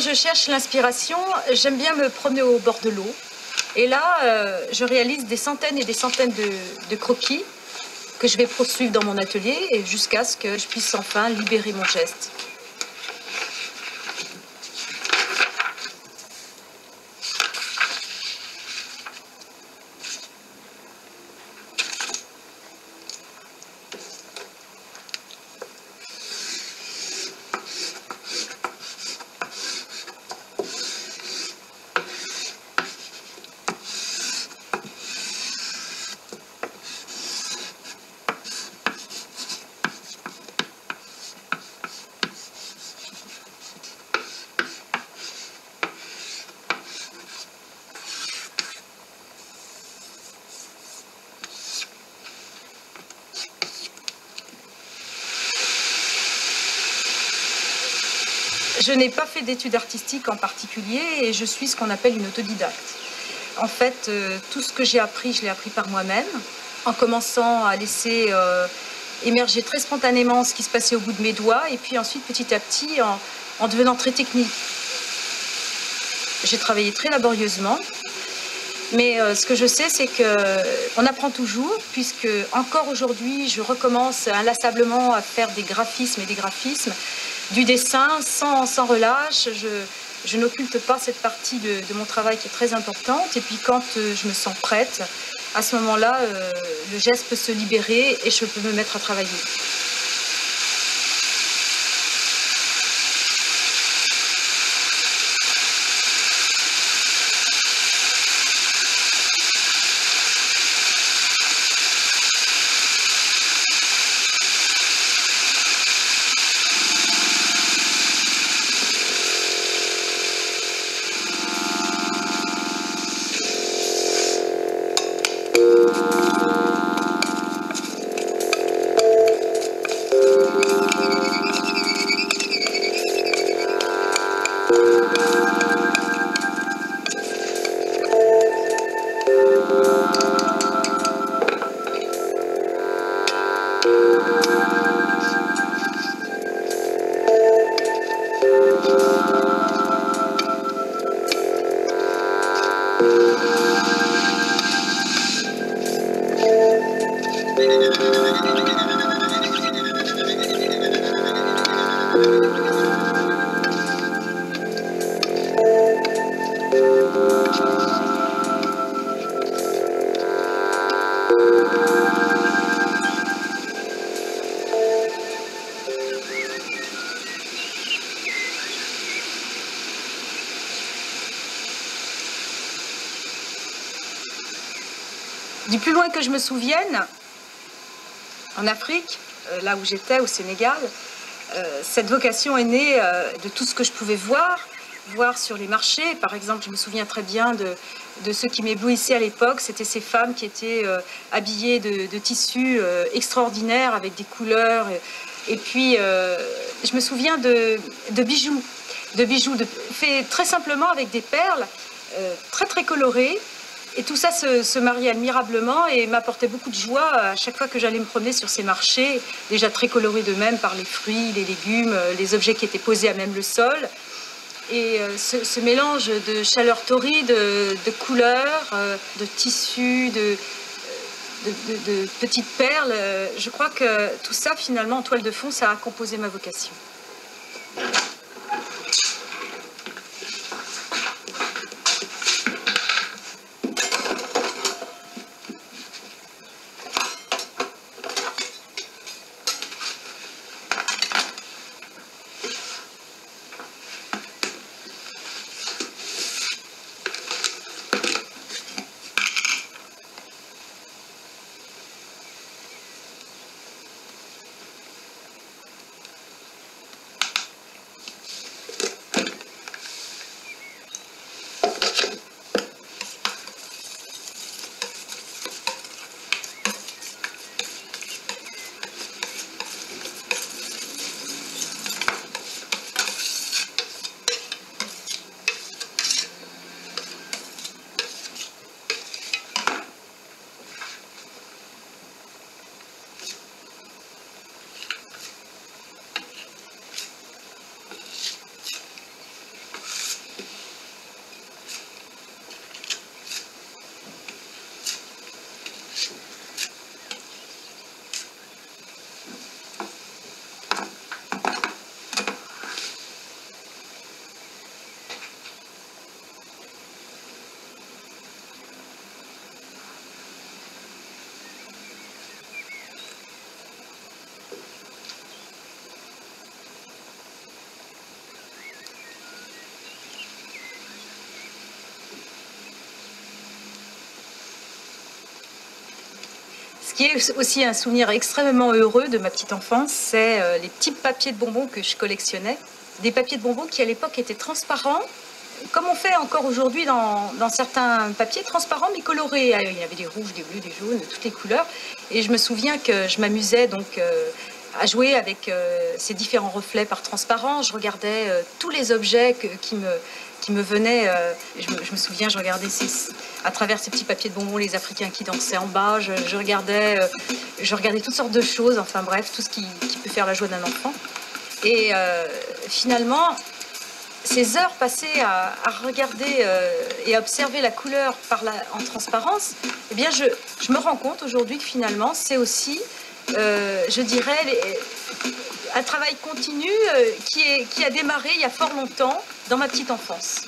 je cherche l'inspiration, j'aime bien me promener au bord de l'eau. Et là, je réalise des centaines et des centaines de croquis que je vais poursuivre dans mon atelier et jusqu'à ce que je puisse enfin libérer mon geste. Je n'ai pas fait d'études artistiques en particulier et je suis ce qu'on appelle une autodidacte. En fait, tout ce que j'ai appris, je l'ai appris par moi-même, en commençant à laisser émerger très spontanément ce qui se passait au bout de mes doigts et puis ensuite, petit à petit, en devenant très technique. J'ai travaillé très laborieusement, mais ce que je sais, c'est qu'on apprend toujours, puisque encore aujourd'hui, je recommence inlassablement à faire des graphismes et des graphismes, du dessin sans relâche. Je n'occulte pas cette partie de mon travail qui est très importante. Et puis quand je me sens prête, à ce moment-là, le geste peut se libérer et je peux me mettre à travailler. Du plus loin que je me souvienne, en Afrique, là où j'étais, au Sénégal, cette vocation est née de tout ce que je pouvais voir sur les marchés. Par exemple, je me souviens très bien de ce qui m'éblouissait à l'époque, c'était ces femmes qui étaient habillées de tissus extraordinaires avec des couleurs. Et puis, je me souviens de bijoux faits très simplement avec des perles très colorées. Et tout ça se mariait admirablement et m'apportait beaucoup de joie à chaque fois que j'allais me promener sur ces marchés, déjà très colorés d'eux-mêmes par les fruits, les légumes, les objets qui étaient posés à même le sol. Et ce mélange de chaleur torride, de couleurs, de tissus, de petites perles, je crois que tout ça, finalement, en toile de fond, ça a composé ma vocation. qui est aussi un souvenir extrêmement heureux de ma petite enfance, c'est les petits papiers de bonbons que je collectionnais. Des papiers de bonbons qui à l'époque étaient transparents, comme on fait encore aujourd'hui dans certains papiers, transparents mais colorés. Il y avait des rouges, des bleus, des jaunes, de toutes les couleurs. Et je me souviens que je m'amusais donc à jouer avec ces différents reflets par transparent. Je regardais tous les objets qui me venaient. Je me souviens, je regardais à travers ces petits papiers de bonbons les Africains qui dansaient en bas. Je regardais toutes sortes de choses, enfin bref, tout ce qui peut faire la joie d'un enfant. Et finalement, ces heures passées à regarder et à observer la couleur en transparence, eh bien je me rends compte aujourd'hui que finalement c'est aussi, je dirais, un travail continu qui a démarré il y a fort longtemps dans ma petite enfance.